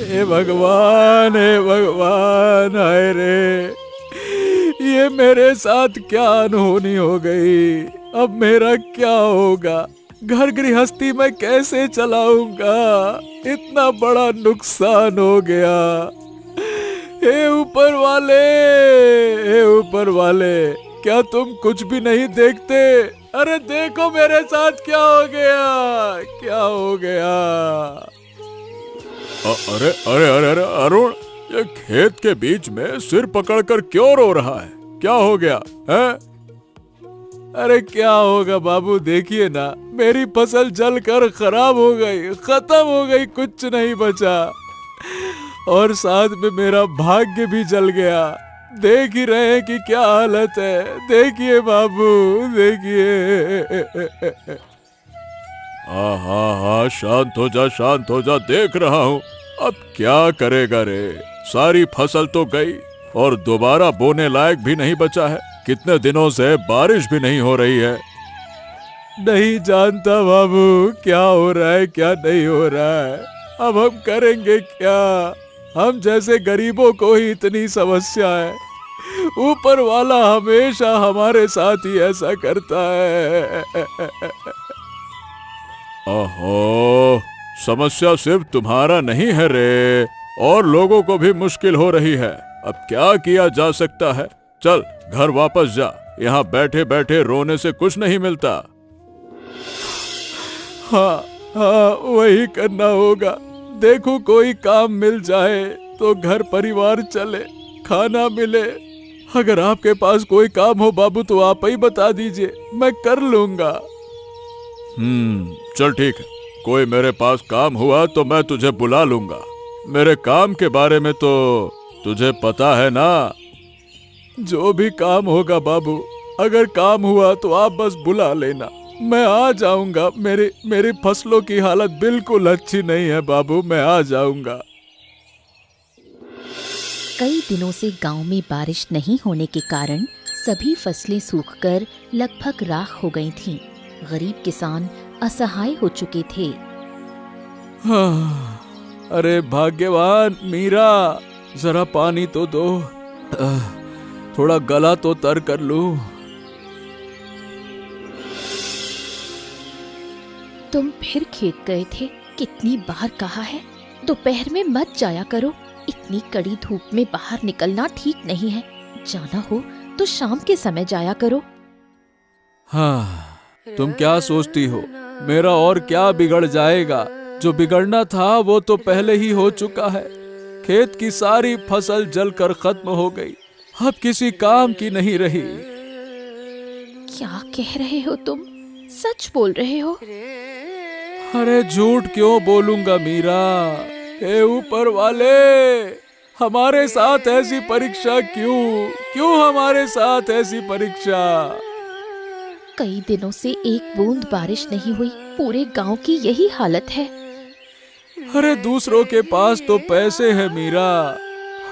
हे भगवान, हाय रे, ये मेरे साथ क्या अनहोनी हो गई। अब मेरा क्या होगा? घर गृहस्थी में कैसे चलाऊंगा? इतना बड़ा नुकसान हो गया। हे ऊपर वाले, हे ऊपर वाले, क्या तुम कुछ भी नहीं देखते? अरे देखो मेरे साथ क्या हो गया, क्या हो गया। अरे अरे अरे अरे अरुण, ये खेत के बीच में सिर पकड़कर क्यों रो रहा है? क्या हो गया है? अरे क्या होगा बाबू, देखिए ना, मेरी फसल जलकर खराब हो गई, खत्म हो गई, कुछ नहीं बचा। और साथ में मेरा भाग्य भी जल गया। देख ही रहे हैं कि क्या हालत है। देखिए बाबू, देखिए। हाँ हाँ हाँ, शांत हो जा, देख रहा हूँ। अब क्या करेगा रे? सारी फसल तो गई और दोबारा बोने लायक भी नहीं बचा है। कितने दिनों से बारिश भी नहीं हो रही है। नहीं जानता बाबू, क्या हो रहा है क्या नहीं हो रहा है। अब हम करेंगे क्या? हम जैसे गरीबों को ही इतनी समस्या है। ऊपर वाला हमेशा हमारे साथ ही ऐसा करता है। ओहो, समस्या सिर्फ तुम्हारा नहीं है रे, और लोगों को भी मुश्किल हो रही है। अब क्या किया जा सकता है? चल घर वापस जा, यहाँ बैठे बैठे रोने से कुछ नहीं मिलता। हाँ हाँ, वही करना होगा। देखो कोई काम मिल जाए तो घर परिवार चले, खाना मिले। अगर आपके पास कोई काम हो बाबू तो आप ही बता दीजिए, मैं कर लूंगा। चल ठीक है, कोई मेरे पास काम हुआ तो मैं तुझे बुला लूंगा। मेरे काम के बारे में तो तुझे पता है ना। जो भी काम होगा बाबू, अगर काम हुआ तो आप बस बुला लेना, मैं आ जाऊंगा। मेरी फसलों की हालत बिल्कुल अच्छी नहीं है बाबू, मैं आ जाऊंगा। कई दिनों से गांव में बारिश नहीं होने के कारण सभी फसलें सूखकर लगभग राख हो गई थीं। गरीब किसान असहाय हो चुके थे। अरे भाग्यवान मीरा, जरा पानी तो दो, थोड़ा गला तो तर कर लूं। तुम फिर खेत गए थे? कितनी बार कहा है दोपहर में मत जाया करो। इतनी कड़ी धूप में बाहर निकलना ठीक नहीं है। जाना हो तो शाम के समय जाया करो। हाँ, तुम क्या सोचती हो? मेरा और क्या बिगड़ जाएगा? जो बिगड़ना था वो तो पहले ही हो चुका है। खेत की सारी फसल जलकर खत्म हो गई, अब किसी काम की नहीं रही। क्या कह रहे हो तुम? सच बोल रहे हो? अरे झूठ क्यों बोलूंगा मीरा। हे ऊपर वाले, हमारे साथ ऐसी परीक्षा क्यों हमारे साथ ऐसी परीक्षा? कई दिनों से एक बूंद बारिश नहीं हुई। पूरे गांव की यही हालत है। अरे दूसरों के पास तो पैसे है मीरा,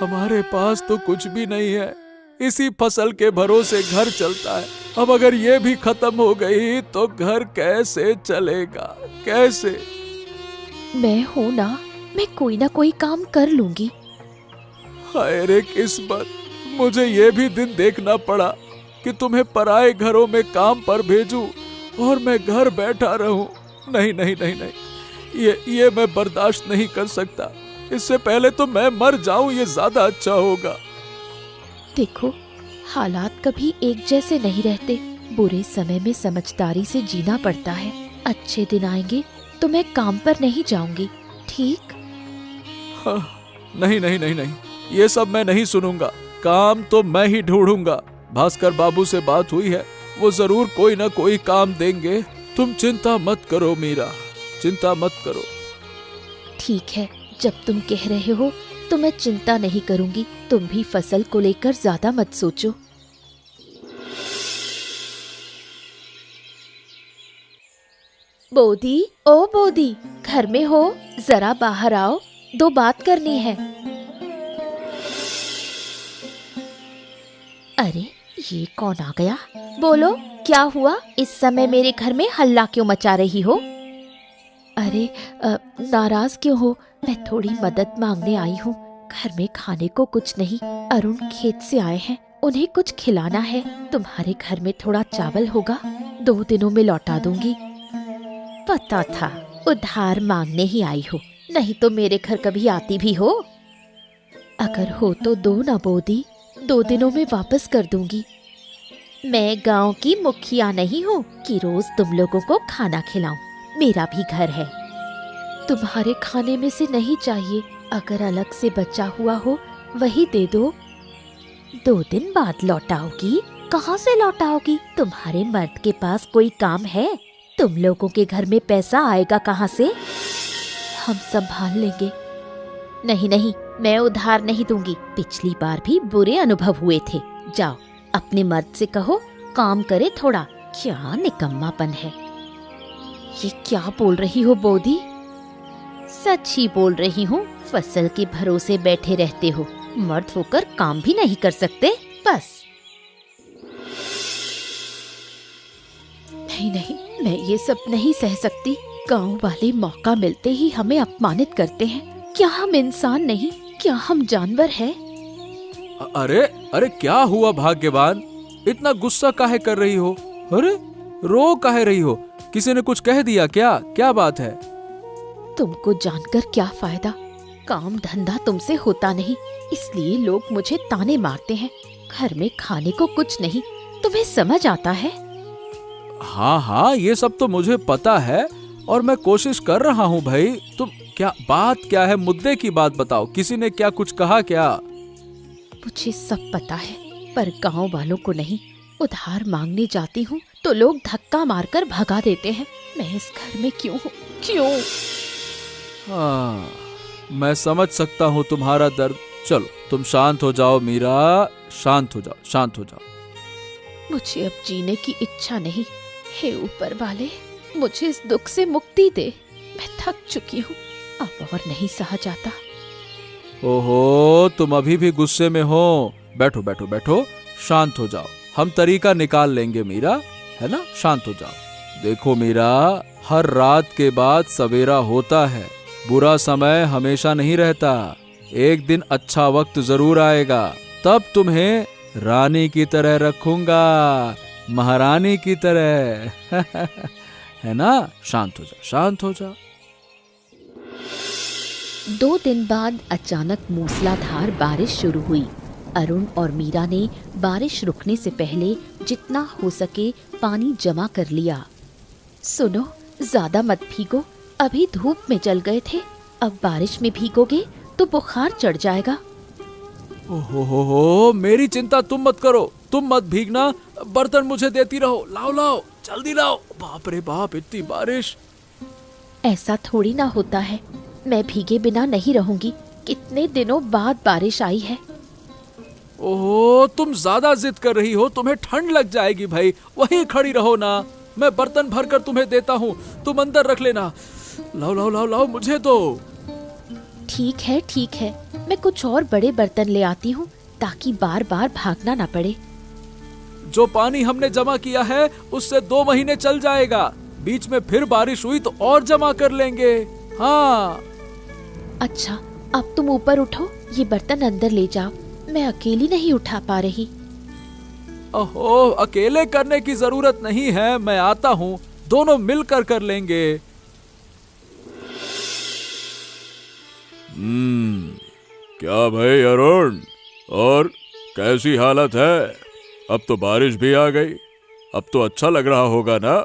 हमारे पास तो कुछ भी नहीं है। इसी फसल के भरोसे घर चलता है। अब अगर ये भी खत्म हो गई तो घर कैसे चलेगा? कैसे? मैं हूं ना, मैं कोई ना कोई काम कर लूंगी। हाय रे किस्मत, मुझे ये भी दिन देखना पड़ा कि तुम्हें पराए घरों में काम पर भेजूं और मैं घर बैठा रहूं। नहीं नहीं नहीं नहीं, ये मैं बर्दाश्त नहीं कर सकता। इससे पहले तो मैं मर जाऊं, ये ज्यादा अच्छा होगा। देखो, हालात कभी एक जैसे नहीं रहते। बुरे समय में समझदारी से जीना पड़ता है। अच्छे दिन आएंगे तो मैं काम पर नहीं जाऊंगी, ठीक? हाँ, नहीं नहीं नहीं नहीं, ये सब मैं नहीं सुनूंगा। काम तो मैं ही ढूंढूंगा। भास्कर बाबू से बात हुई है, वो जरूर कोई ना कोई काम देंगे। तुम चिंता मत करो मीरा, चिंता मत करो। ठीक है, जब तुम कह रहे हो तो मैं चिंता नहीं करूंगी। तुम भी फसल को लेकर ज्यादा मत सोचो। बोदी, ओ बोदी, घर में हो? जरा बाहर आओ, दो बात करनी है। अरे ये कौन आ गया? बोलो, क्या हुआ? इस समय मेरे घर में हल्ला क्यों मचा रही हो? अरे नाराज क्यों हो? मैं थोड़ी मदद मांगने आई हूँ। घर में खाने को कुछ नहीं। अरुण खेत से आए हैं, उन्हें कुछ खिलाना है। तुम्हारे घर में थोड़ा चावल होगा, 2 दिनों में लौटा दूंगी। पता था उधार मांगने ही आई हो, नहीं तो मेरे घर कभी आती भी हो। अगर हो तो दो ना बोदी, 2 दिनों में वापस कर दूंगी। मैं गांव की मुखिया नहीं हूँ कि रोज तुम लोगों को खाना खिलाऊं। मेरा भी घर है। तुम्हारे खाने में से नहीं चाहिए, अगर अलग से बचा हुआ हो वही दे दो। 2 दिन बाद लौटाओगी? कहाँ से लौटाओगी? तुम्हारे मर्द के पास कोई काम है? तुम लोगों के घर में पैसा आएगा कहाँ से? हम संभाल लेंगे। नहीं नहीं, मैं उधार नहीं दूंगी। पिछली बार भी बुरे अनुभव हुए थे। जाओ अपने मर्द से कहो काम करे थोड़ा। क्या निकम्मापन है। ये क्या बोल रही हो बोदी? सच ही बोल रही हूँ। फसल के भरोसे बैठे रहते हो, मर्द होकर काम भी नहीं कर सकते बस। नहीं नहीं, मैं ये सब नहीं सह सकती। गांव वाले मौका मिलते ही हमें अपमानित करते हैं। क्या हम इंसान नहीं? क्या हम जानवर हैं? अरे अरे, क्या हुआ भाग्यवान? इतना गुस्सा काहे कर रही हो? अरे रो काहे रही हो? किसी ने कुछ कह दिया क्या? क्या बात है? तुमको जानकर क्या फायदा? काम धंधा तुमसे होता नहीं, इसलिए लोग मुझे ताने मारते हैं। घर में खाने को कुछ नहीं, तुम्हें समझ आता है? हाँ हाँ, ये सब तो मुझे पता है और मैं कोशिश कर रहा हूँ भाई। तुम बात क्या है? मुद्दे की बात बताओ। किसी ने क्या कुछ कहा क्या? मुझे सब पता है, पर गांव वालों को नहीं। उधार मांगने जाती हूँ तो लोग धक्का मारकर भगा देते हैं। मैं इस घर में क्यों हूँ? क्यों? हाँ, मैं समझ सकता हूँ तुम्हारा दर्द। चलो तुम शांत हो जाओ मीरा, शांत हो जाओ, शांत हो जाओ। मुझे अब जीने की इच्छा नहीं। हे ऊपर वाले, मुझे इस दुख से मुक्ति दे। मैं थक चुकी हूँ, अब और नहीं सहा जाता। ओहो, तुम अभी भी गुस्से में हो। बैठो बैठो बैठो, शांत हो जाओ। हम तरीका निकाल लेंगे मीरा, है ना? शांत हो जाओ। देखो मीरा, हर रात के बाद सवेरा होता है। बुरा समय हमेशा नहीं रहता। एक दिन अच्छा वक्त जरूर आएगा, तब तुम्हें रानी की तरह रखूंगा, महारानी की तरह। है ना? शांत हो जाओ, शांत हो जाओ। 2 दिन बाद अचानक मूसलाधार बारिश शुरू हुई। अरुण और मीरा ने बारिश रुकने से पहले जितना हो सके पानी जमा कर लिया। सुनो, ज्यादा मत भीगो, अभी धूप में जल गए थे। अब बारिश में भीगोगे तो बुखार चढ़ जाएगा। ओहो, मेरी चिंता तुम मत करो, तुम मत भीगना। बर्तन मुझे देती रहो। लाओ लाओ, जल्दी लाओ। बाप रे बाप, इतनी बारिश। ऐसा थोड़ी ना होता है, मैं भीगे बिना नहीं रहूंगी। कितने दिनों बाद बारिश आई है। ओहो, तुम ज्यादा जिद कर रही हो, तुम्हें ठंड लग जाएगी भाई। वहीं खड़ी रहो ना, मैं बर्तन भरकर तुम्हें देता हूँ, तुम अंदर रख लेना। लाओ लाओ लाओ लाओ, मुझे दो। ठीक है ठीक है, मैं कुछ और बड़े बर्तन ले आती हूँ ताकि बार बार भागना ना पड़े। जो पानी हमने जमा किया है उससे 2 महीने चल जाएगा। बीच में फिर बारिश हुई तो और जमा कर लेंगे। हाँ। अच्छा, अब तुम ऊपर उठो, ये बर्तन अंदर ले जाओ। मैं अकेली नहीं उठा पा रही। ओहो, अकेले करने की जरूरत नहीं है, मैं आता हूँ, दोनों मिलकर कर लेंगे। क्या भाई अरुण, और कैसी हालत है? अब तो बारिश भी आ गई, अब तो अच्छा लग रहा होगा ना?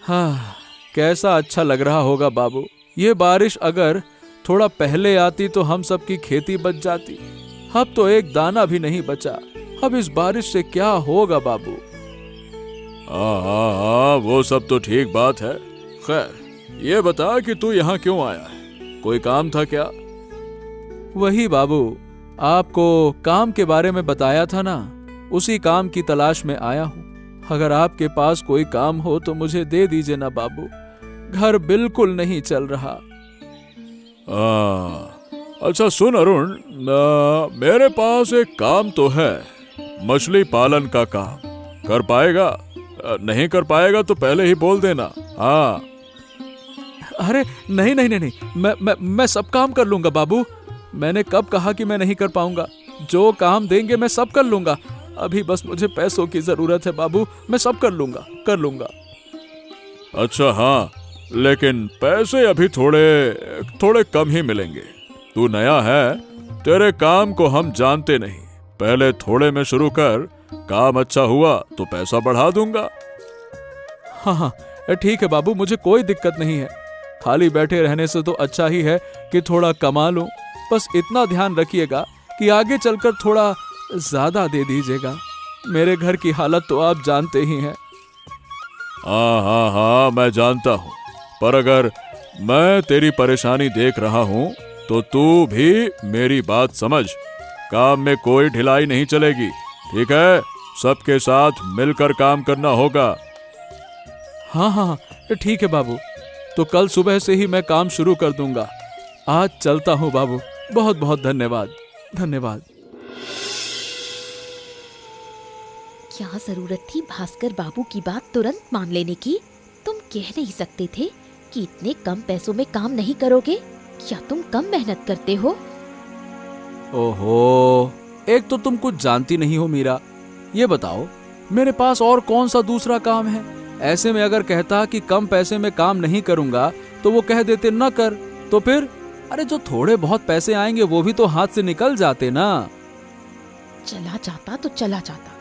हाँ, कैसा अच्छा लग रहा होगा बाबू। ये बारिश अगर थोड़ा पहले आती तो हम सबकी खेती बच जाती। अब तो एक दाना भी नहीं बचा। अब इस बारिश से क्या होगा बाबू? हाँ, वो सब तो ठीक बात है। खैर, ये बता कि तू यहाँ क्यों आया है? कोई काम था क्या? वही बाबू, आपको काम के बारे में बताया था ना, उसी काम की तलाश में आया हूँ। अगर आपके पास कोई काम हो तो मुझे दे दीजिए ना बाबू, घर बिल्कुल नहीं चल रहा। अच्छा सुन अरुण, मेरे पास एक काम तो है, मछली पालन का काम। कर पाएगा? नहीं कर पाएगा तो पहले ही बोल देना। हाँ, अरे नहीं नहीं नहीं नहीं, मैं सब काम कर लूंगा बाबू। मैंने कब कहा कि मैं नहीं कर पाऊंगा? जो काम देंगे मैं सब कर लूंगा। अभी बस मुझे पैसों की जरूरत है बाबू, मैं सब कर लूंगा। अच्छा हाँ, लेकिन पैसे अभी थोड़े कम ही मिलेंगे। तू नया है, तेरे काम को हम जानते नहीं। पहले थोड़े में शुरू कर, काम अच्छा हुआ तो पैसा बढ़ा दूंगा। हाँ, ठीक है बाबू, मुझे कोई दिक्कत नहीं है। खाली बैठे रहने से तो अच्छा ही है कि थोड़ा कमा लूं। बस इतना ध्यान रखिएगा कि आगे चलकर थोड़ा ज्यादा दे दीजिएगा। मेरे घर की हालत तो आप जानते ही हैं। हाँ, मैं जानता हूँ, पर अगर मैं तेरी परेशानी देख रहा हूँ तो तू भी मेरी बात समझ। काम में कोई ढिलाई नहीं चलेगी, ठीक है? सबके साथ मिलकर काम करना होगा। हाँ, ठीक है बाबू, तो कल सुबह से ही मैं काम शुरू कर दूंगा। आज चलता हूँ बाबू, बहुत बहुत धन्यवाद। क्या जरूरत थी भास्कर बाबू की बात तुरंत मान लेने की? तुम कह नहीं सकते थे कि इतने कम पैसों में काम नहीं करोगे? क्या तुम कम मेहनत करते हो? ओहो, एक तो तुम कुछ जानती नहीं हो मीरा। ये बताओ, मेरे पास और कौन सा दूसरा काम है? ऐसे में अगर कहता कि कम पैसे में काम नहीं करूंगा तो वो कह देते न कर, तो फिर अरे जो थोड़े बहुत पैसे आएंगे वो भी तो हाथ से निकल जाते ना। चला जाता तो चला जाता।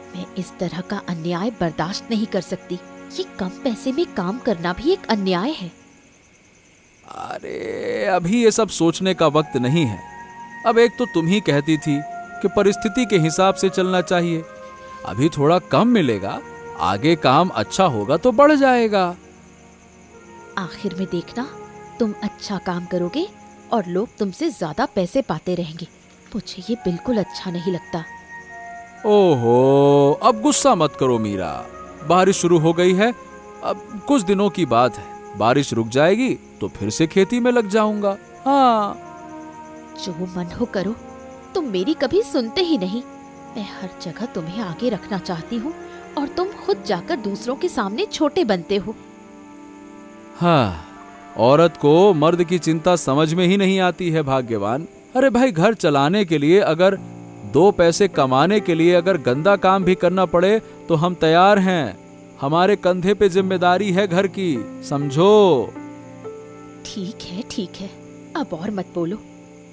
मैं इस तरह का अन्याय बर्दाश्त नहीं कर सकती। ये कम पैसे में काम करना भी एक अन्याय है। अरे अभी ये सब सोचने का वक्त नहीं है। अब एक तो तुम ही कहती थी कि परिस्थिति के हिसाब से चलना चाहिए। अभी थोड़ा कम मिलेगा, आगे काम अच्छा होगा तो बढ़ जाएगा। आखिर में देखना, तुम अच्छा काम करोगे और लोग तुमसे ज्यादा पैसे पाते रहेंगे। मुझे ये बिल्कुल अच्छा नहीं लगता। ओहो, अब गुस्सा मत करो मीरा। बारिश शुरू हो गई है, अब कुछ दिनों की बात है। बारिश रुक जाएगी तो फिर से खेती में लग जाऊंगा। हाँ, जो मन हो करो। तुम मेरी कभी सुनते ही नहीं। मैं हर जगह तुम्हें आगे रखना चाहती हूँ और तुम खुद जाकर दूसरों के सामने छोटे बनते हो। हाँ, औरत को मर्द की चिंता समझ में ही नहीं आती है भाग्यवान। अरे भाई, घर चलाने के लिए, अगर 2 पैसे कमाने के लिए अगर गंदा काम भी करना पड़े तो हम तैयार हैं। हमारे कंधे पे जिम्मेदारी है घर की, समझो। ठीक है, अब और मत बोलो।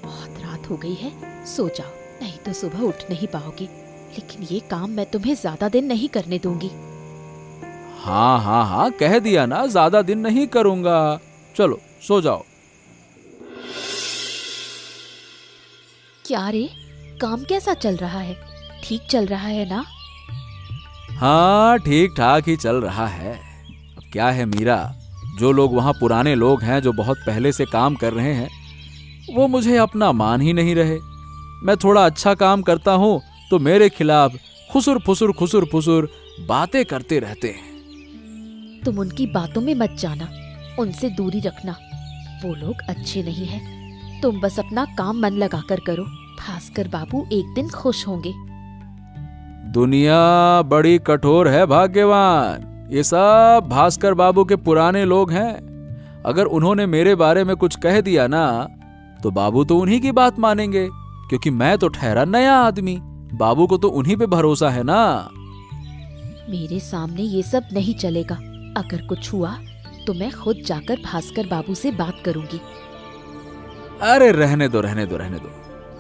बहुत रात हो गई है, सो जाओ, नहीं तो सुबह उठ नहीं पाओगे। लेकिन ये काम मैं तुम्हें ज्यादा दिन नहीं करने दूंगी। हाँ, कह दिया ना, ज्यादा दिन नहीं करूंगा। चलो सो जाओ। क्या रे, काम कैसा चल रहा है? ठीक चल रहा है ना? हाँ, ठीक ठाक ही चल रहा है। अब क्या है मीरा, जो लोग वहाँ पुराने लोग हैं जो बहुत पहले से काम कर रहे हैं, वो मुझे अपना मान ही नहीं रहे। मैं थोड़ा अच्छा काम करता हूँ तो मेरे खिलाफ खुसुर फुसुर बातें करते रहते हैं। तुम उनकी बातों में मत जाना, उनसे दूरी रखना। वो लोग अच्छे नहीं हैं। तुम बस अपना काम मन लगाकर करो। भास्कर बाबू एक दिन खुश होंगे। दुनिया बड़ी कठोर है भाग्यवान। ये सब भास्कर बाबू के पुराने लोग हैं। अगर उन्होंने मेरे बारे में कुछ कह दिया ना तो बाबू तो उन्हीं की बात मानेंगे, क्योंकि मैं तो ठहरा नया आदमी। बाबू को तो उन्हीं पे भरोसा है ना। मेरे सामने ये सब नहीं चलेगा। अगर कुछ हुआ तो मैं खुद जाकर भास्कर बाबू से बात करूंगी। अरे रहने दो।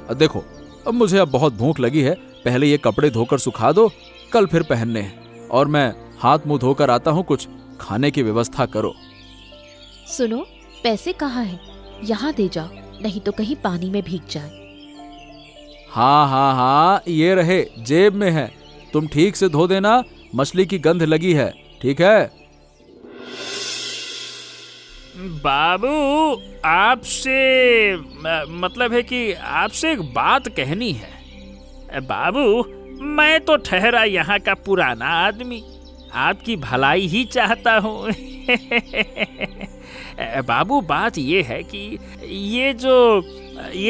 अब देखो, अब मुझे बहुत भूख लगी है। पहले ये कपड़े धोकर सुखा दो, कल फिर पहनने हैं। और मैं हाथ मुंह धोकर आता हूँ, कुछ खाने की व्यवस्था करो। सुनो, पैसे कहाँ हैं? यहाँ दे जाओ, नहीं तो कहीं पानी में भीग जाए। हाँ, ये रहे, जेब में है। तुम ठीक से धो देना, मछली की गंध लगी है, ठीक है? बाबू, आपसे मतलब है कि आपसे एक बात कहनी है। बाबू, मैं तो ठहरा यहाँ का पुराना आदमी, आपकी भलाई ही चाहता हूँ। बाबू, बात ये है कि ये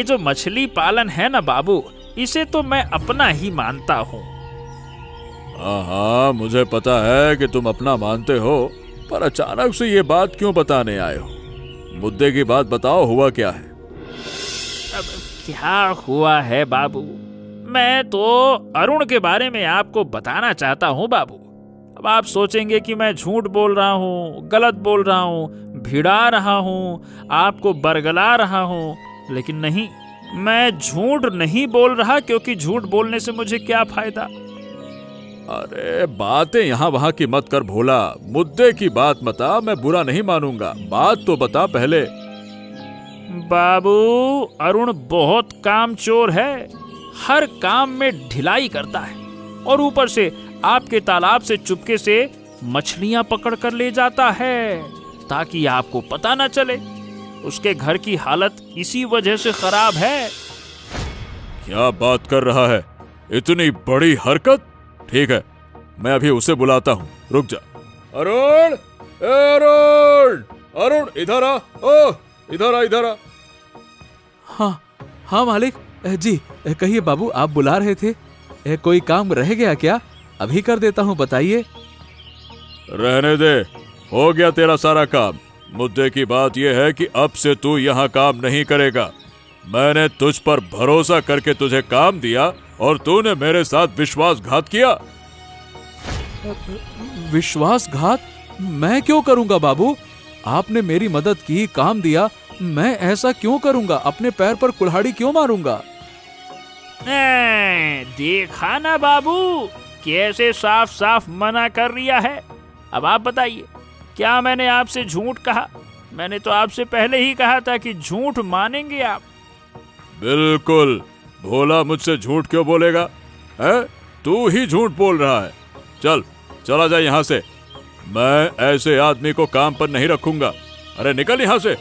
जो मछली पालन है ना बाबू, इसे तो मैं अपना ही मानता हूँ। हाँ, मुझे पता है कि तुम अपना मानते हो, पर अचानक से ये बात क्यों बताने आए हो? मुद्दे की बात बताओ, हुआ क्या है? अब क्या हुआ है बाबू? मैं तो अरुण के बारे में आपको बताना चाहता हूँ बाबू। अब आप सोचेंगे कि मैं झूठ बोल रहा हूँ, गलत बोल रहा हूँ, भिड़ा रहा हूँ, आपको बरगला रहा हूँ, लेकिन नहीं, मैं झूठ नहीं बोल रहा, क्योंकि झूठ बोलने से मुझे क्या फायदा। अरे बातें यहाँ वहाँ की मत कर भोला, मुद्दे की बात बता, मैं बुरा नहीं मानूंगा, बात तो बता पहले। बाबू, अरुण बहुत कामचोर है, हर काम में ढिलाई करता है, और ऊपर से आपके तालाब से चुपके से मछलियां पकड़ कर ले जाता है ताकि आपको पता न चले। उसके घर की हालत इसी वजह से खराब है। क्या बात कर रहा है, इतनी बड़ी हरकत? ठीक है, मैं अभी उसे बुलाता हूँ, रुक जा। अरुण, अरुण, अरुण, इधर आ, ओ, इधर आ, इधर आ। हाँ हाँ मालिक जी, कहिए बाबू, आप बुला रहे थे? कोई काम रह गया क्या? अभी कर देता हूँ, बताइए। रहने दे, हो गया तेरा सारा काम। मुद्दे की बात यह है कि अब से तू यहाँ काम नहीं करेगा। मैंने तुझ पर भरोसा करके तुझे काम दिया और तूने मेरे साथ विश्वासघात किया। विश्वासघात? मैं क्यों करूंगा बाबू? आपने मेरी मदद की, काम दिया, मैं ऐसा क्यों करूंगा? अपने पैर पर कुल्हाड़ी क्यों मारूंगा? देखा ना बाबू, कैसे साफ साफ मना कर रिया है। अब आप बताइए, क्या मैंने आपसे झूठ कहा? मैंने तो आपसे पहले ही कहा था कि झूठ मानेंगे आप। बिल्कुल, भोला मुझसे झूठ क्यों बोलेगा? है, तू ही झूठ बोल रहा है। चल, चला जा यहाँ से, मैं ऐसे आदमी को काम पर नहीं रखूंगा। अरे निकल यहाँ से।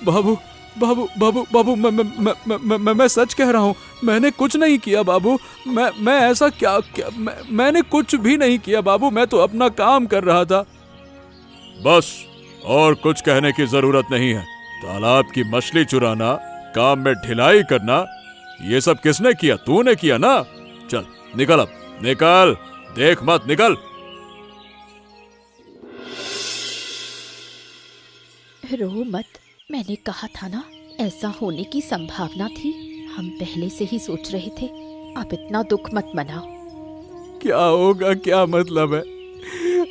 बाबू बाबू बाबू बाबू, मैं सच कह रहा हूँ, मैंने कुछ नहीं किया बाबू। मैं ऐसा क्या मैंने कुछ भी नहीं किया बाबू, मैं तो अपना काम कर रहा था। बस, और कुछ कहने की जरूरत नहीं है। तालाब की मछली चुराना, काम में ढिलाई करना, ये सब किसने किया? तूने किया ना। चल निकल, अब निकल, देख मत, निकल। रो मत, मैंने कहा था ना, ऐसा होने की संभावना थी, हम पहले से ही सोच रहे थे। अब इतना दुख मत मनाओ। क्या होगा, क्या मतलब है?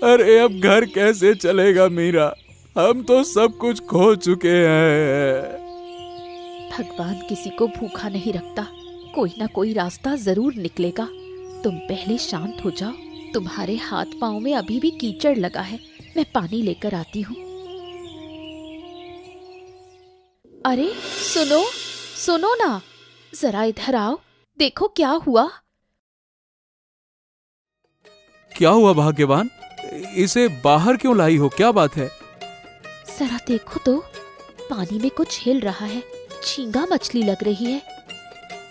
अरे अब घर कैसे चलेगा मीरा? हम तो सब कुछ खो चुके हैं। भगवान किसी को भूखा नहीं रखता, कोई ना कोई रास्ता जरूर निकलेगा। तुम पहले शांत हो जाओ, तुम्हारे हाथ पांव में अभी भी कीचड़ लगा है, मैं पानी लेकर आती हूँ। अरे सुनो, सुनो ना, जरा इधर आओ, देखो क्या हुआ। क्या हुआ भाग्यवान? इसे बाहर क्यों लाई हो, क्या बात है? जरा देखो तो, पानी में कुछ हिल रहा है, झींगा मछली लग रही है।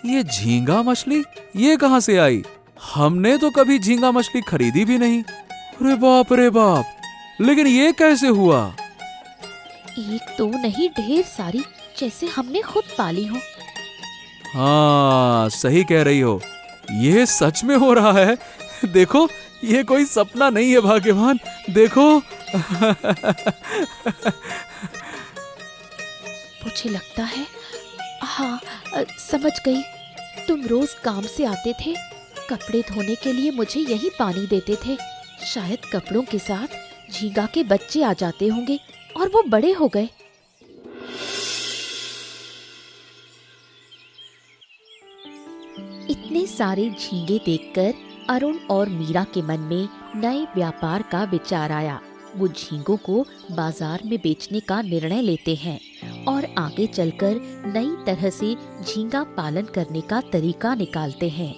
ये झींगा मछली, ये कहाँ से आई? हमने तो कभी झींगा मछली खरीदी भी नहीं। अरे बाप रे बाप, लेकिन ये कैसे हुआ? एक तो नहीं, ढेर सारी, जैसे हमने खुद पाली हो। हाँ, सही कह रही हो, ये सच में हो रहा है। देखो, ये कोई सपना नहीं है भाग्यवान, देखो। मुझे लगता है, हाँ समझ गई, तुम रोज काम से आते थे, कपड़े धोने के लिए मुझे यही पानी देते थे। शायद कपड़ों के साथ झींगा के बच्चे आ जाते होंगे और वो बड़े हो गए। इतने सारे झींगे देखकर अरुण और मीरा के मन में नए व्यापार का विचार आया। वो झींगों को बाजार में बेचने का निर्णय लेते हैं और आगे चलकर नई तरह से झींगा पालन करने का तरीका निकालते हैं।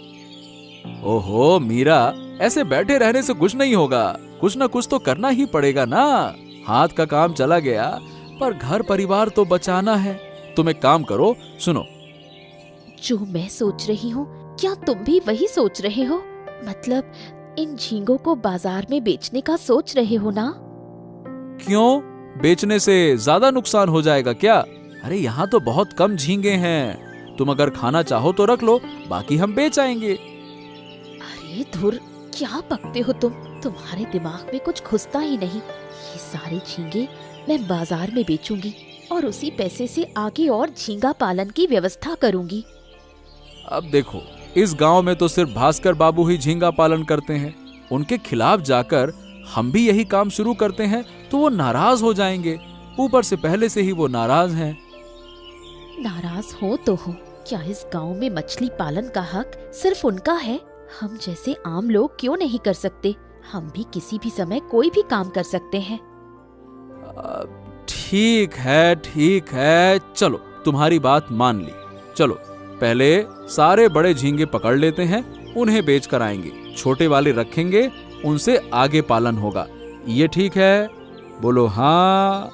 ओहो मीरा, ऐसे बैठे रहने से कुछ नहीं होगा, कुछ ना कुछ तो करना ही पड़ेगा ना। हाथ का काम चला गया, पर घर परिवार तो बचाना है। तुम एक काम करो, सुनो। जो मैं सोच रही हूँ, क्या तुम भी वही सोच रहे हो? मतलब इन झींगों को बाजार में बेचने का सोच रहे हो ना? क्यों? बेचने से ज्यादा नुकसान हो जाएगा क्या? अरे यहाँ तो बहुत कम झींगे हैं, तुम अगर खाना चाहो तो रख लो, बाकी हम बेच आएंगे। अरे धुर, क्या बकते हो तुम? तुम्हारे दिमाग में कुछ घुसता ही नहीं। ये सारे झींगे मैं बाजार में बेचूंगी, और उसी पैसे से आगे और झींगा पालन की व्यवस्था करूंगी। अब देखो, इस गांव में तो सिर्फ भास्कर बाबू ही झींगा पालन करते हैं। उनके खिलाफ जाकर हम भी यही काम शुरू करते हैं तो वो नाराज हो जाएंगे। ऊपर से पहले से ही वो नाराज हैं। नाराज हो तो हो, क्या इस गांव में मछली पालन का हक सिर्फ उनका है? हम जैसे आम लोग क्यों नहीं कर सकते? हम भी किसी भी समय कोई भी काम कर सकते हैं। ठीक है, चलो तुम्हारी बात मान ली। चलो पहले सारे बड़े झींगे पकड़ लेते हैं, उन्हें बेच कर आएंगे। छोटे वाले रखेंगे, उनसे आगे पालन होगा। ये ठीक है? बोलो हाँ।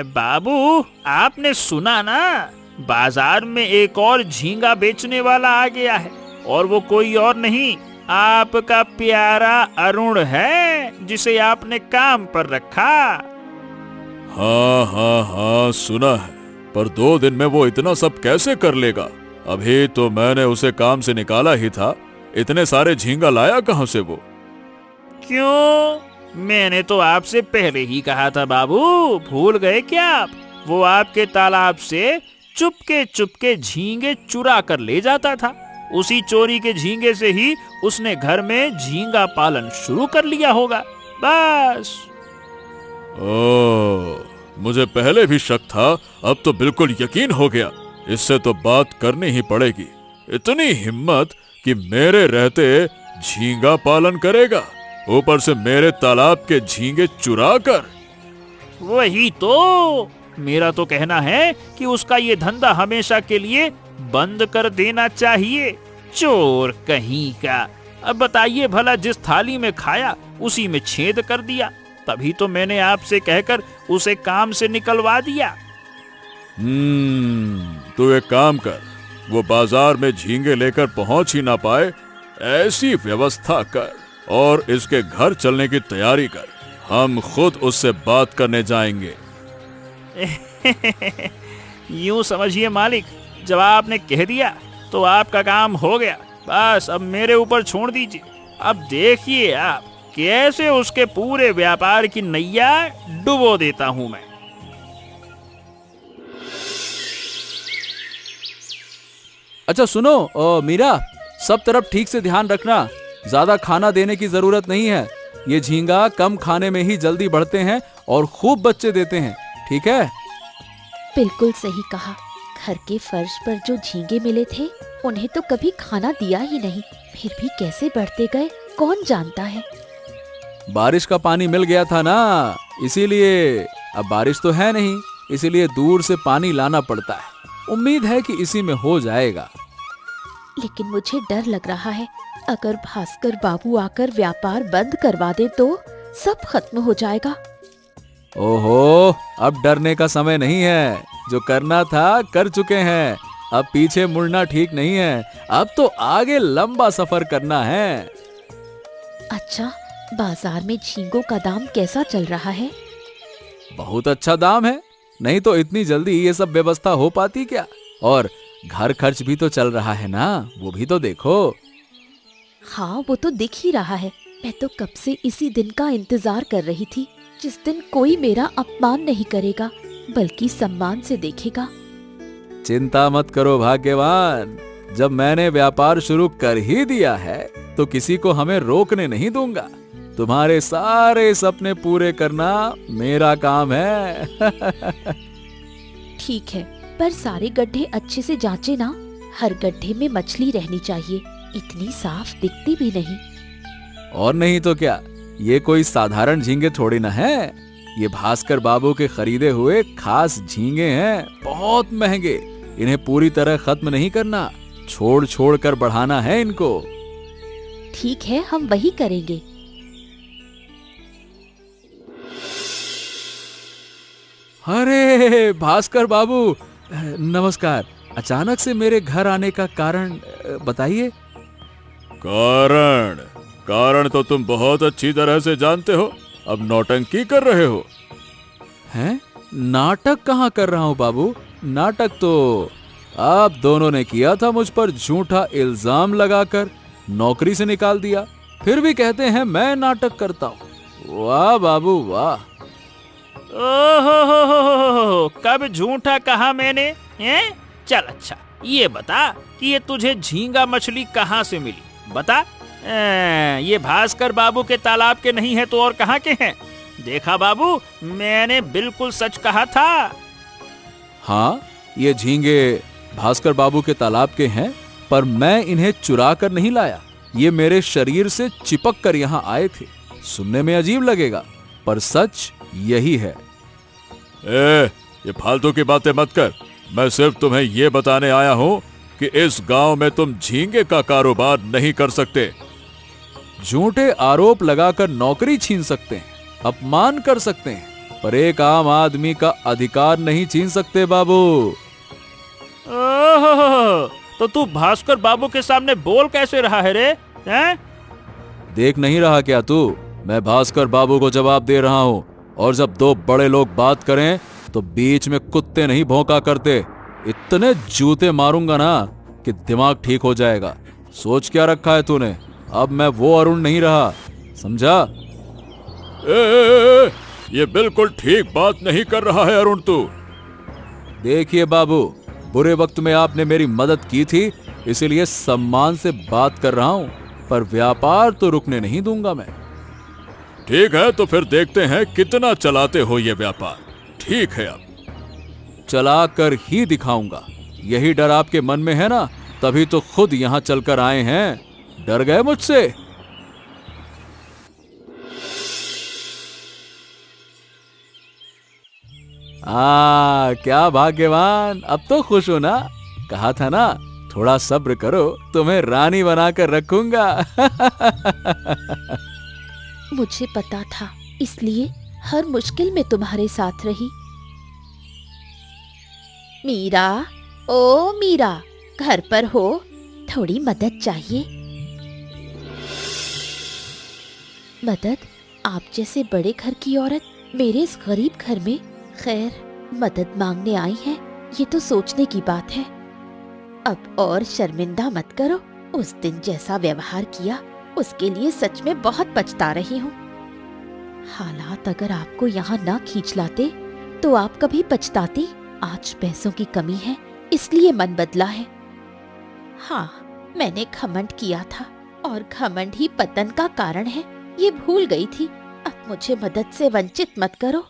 बाबू, आपने सुना ना, बाजार में एक और झींगा बेचने वाला आ गया है, और वो कोई और नहीं, आपका प्यारा अरुण है, जिसे आपने काम पर रखा। हाँ, सुना है, पर 2 दिन में वो इतना सब कैसे कर लेगा? अभी तो मैंने उसे काम से निकाला ही था। इतने सारे झींगा लाया कहाँ से वो? क्यों? मैंने तो आपसे पहले ही कहा था बाबू, भूल गए क्या आप? वो आपके तालाब से चुपके झींगे चुरा कर ले जाता था। उसी चोरी के झींगे से ही उसने घर में झींगा पालन शुरू कर लिया होगा, बस। मुझे पहले भी शक था, अब तो बिल्कुल यकीन हो गया। इससे तो बात करनी ही पड़ेगी। इतनी हिम्मत कि मेरे रहते झींगा पालन करेगा, ऊपर से मेरे तालाब के झींगे चुरा कर। वही तो, मेरा तो कहना है कि उसका ये धंधा हमेशा के लिए बंद कर देना चाहिए। चोर कहीं का। अब बताइए भला, जिस थाली में खाया उसी में छेद कर दिया। तभी तो मैंने आपसे कहकर उसे काम से निकलवा दिया। तू एक काम कर, वो बाजार में झींगे लेकर पहुंच ही ना पाए, ऐसी व्यवस्था कर और इसके घर चलने की तैयारी कर। हम खुद उससे बात करने जाएंगे। यूं समझिए मालिक, जब आपने कह दिया तो आपका काम हो गया। बस अब मेरे ऊपर छोड़ दीजिए। अब देखिए आप कैसे उसके पूरे व्यापार की नैया डुबो देता हूं मैं। अच्छा सुनो मीरा, सब तरफ ठीक से ध्यान रखना। ज्यादा खाना देने की जरूरत नहीं है। ये झींगा कम खाने में ही जल्दी बढ़ते हैं और खूब बच्चे देते हैं, ठीक है? बिल्कुल सही कहा। घर के फर्श पर जो झींगे मिले थे, उन्हें तो कभी खाना दिया ही नहीं, फिर भी कैसे बढ़ते गए कौन जानता है। बारिश का पानी मिल गया था ना, इसीलिए। अब बारिश तो है नहीं, इसीलिए दूर से पानी लाना पड़ता है। उम्मीद है कि इसी में हो जाएगा। लेकिन मुझे डर लग रहा है, अगर भास्कर बाबू आकर व्यापार बंद करवा दे तो सब खत्म हो जाएगा। ओहो, अब डरने का समय नहीं है। जो करना था कर चुके हैं, अब पीछे मुड़ना ठीक नहीं है। अब तो आगे लंबा सफर करना है। अच्छा, बाजार में झींगों का दाम कैसा चल रहा है? बहुत अच्छा दाम है, नहीं तो इतनी जल्दी ये सब व्यवस्था हो पाती क्या? और घर खर्च भी तो चल रहा है ना, वो भी तो देखो। हाँ, वो तो दिख ही रहा है। मैं तो कब से इसी दिन का इंतजार कर रही थी, जिस दिन कोई मेरा अपमान नहीं करेगा, बल्कि सम्मान से देखेगा। चिंता मत करो भाग्यवान, जब मैंने व्यापार शुरू कर ही दिया है तो किसी को हमें रोकने नहीं दूंगा। तुम्हारे सारे सपने पूरे करना मेरा काम है। ठीक है, पर सारे गड्ढे अच्छे से जांचे ना। हर गड्ढे में मछली रहनी चाहिए, इतनी साफ दिखती भी नहीं। और नहीं तो क्या, ये कोई साधारण झींगे थोड़ी ना है। ये भास्कर बाबू के खरीदे हुए खास झींगे हैं, बहुत महंगे। इन्हें पूरी तरह खत्म नहीं करना, छोड़ छोड़ कर बढ़ाना है इनको। ठीक है, हम वही करेंगे। अरे भास्कर बाबू, नमस्कार। अचानक से मेरे घर आने का कारण बताइए। कारण तो तुम बहुत अच्छी तरह से जानते हो। अब नौटंकी कर रहे हो। हैं? नाटक कहाँ कर रहा हूँ बाबू? नाटक तो आप दोनों ने किया था मुझ पर झूठा इल्जाम लगाकर नौकरी से निकाल दिया, फिर भी कहते हैं मैं नाटक करता हूँ। वाह बाबू वाह। ओहो, कब झूठा कहा मैंने? हैं? चल अच्छा ये बता कि ये तुझे झींगा मछली कहाँ से मिली, बता। ये भास्कर बाबू के तालाब के नहीं है तो और कहाँ के हैं? देखा बाबू, मैंने बिल्कुल सच कहा था। हाँ, ये झींगे भास्कर बाबू के तालाब के हैं, पर मैं इन्हें चुरा कर नहीं लाया। ये मेरे शरीर से चिपक कर यहाँ आए थे। सुनने में अजीब लगेगा, पर सच यही है। ये फालतू की बातें मत कर। मैं सिर्फ तुम्हें ये बताने आया हूँ कि इस गांव में तुम झींगे का कारोबार नहीं कर सकते। झूठे आरोप लगाकर नौकरी छीन सकते हैं, अपमान कर सकते हैं, पर एक आम आदमी का अधिकार नहीं छीन सकते बाबू। ओहो, तो तू भास्कर बाबू के सामने बोल कैसे रहा है रे? हैं? देख नहीं रहा क्या तू? मैं भास्कर बाबू को जवाब दे रहा हूँ, और जब दो बड़े लोग बात करें तो बीच में कुत्ते नहीं भौंका करते। इतने जूते मारूंगा ना कि दिमाग ठीक हो जाएगा। सोच क्या रखा है तूने? अब मैं वो अरुण नहीं रहा, समझा? ये बिल्कुल ठीक बात नहीं कर रहा है अरुण तू। देखिए बाबू, बुरे वक्त में आपने मेरी मदद की थी, इसीलिए सम्मान से बात कर रहा हूँ, पर व्यापार तो रुकने नहीं दूंगा मैं। ठीक है, तो फिर देखते हैं कितना चलाते हो ये व्यापार। ठीक है, अब चला कर ही दिखाऊंगा। यही डर आपके मन में है ना, तभी तो खुद यहाँ चलकर आए हैं। डर गए मुझसे? क्या भाग्यवान, अब तो खुश हो ना? कहा था ना, थोड़ा सब्र करो, तुम्हें रानी बनाकर रखूंगा। मुझे पता था, इसलिए हर मुश्किल में तुम्हारे साथ रही। मीरा, ओ मीरा, घर पर हो? थोड़ी मदद चाहिए। मदद? आप जैसे बड़े घर की औरत मेरे इस गरीब घर में खैर मदद मांगने आई है, ये तो सोचने की बात है। अब और शर्मिंदा मत करो। उस दिन जैसा व्यवहार किया उसके लिए सच में बहुत पछता रही हूँ। हालात अगर आपको यहाँ ना खींच लाते तो आप कभी पछताती। आज पैसों की कमी है, इसलिए मन बदला है। हाँ, मैंने घमंड किया था और घमंड ही पतन का कारण है, ये भूल गई थी। अब मुझे मदद से वंचित मत करो।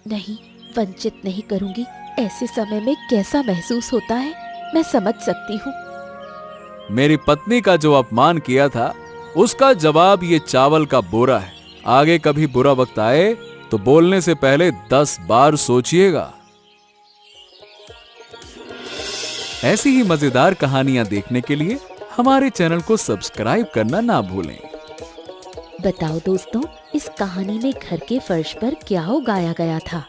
नहीं, वंचित नहीं करूंगी। ऐसे समय में कैसा महसूस होता है मैं समझ सकती हूँ। मेरी पत्नी का जो अपमान किया था उसका जवाब ये चावल का बोरा है। आगे कभी बुरा वक्त आए तो बोलने से पहले 10 बार सोचिएगा। ऐसी ही मजेदार कहानियां देखने के लिए हमारे चैनल को सब्सक्राइब करना ना भूलें। बताओ दोस्तों, इस कहानी में घर के फर्श पर क्या उगाया गया था?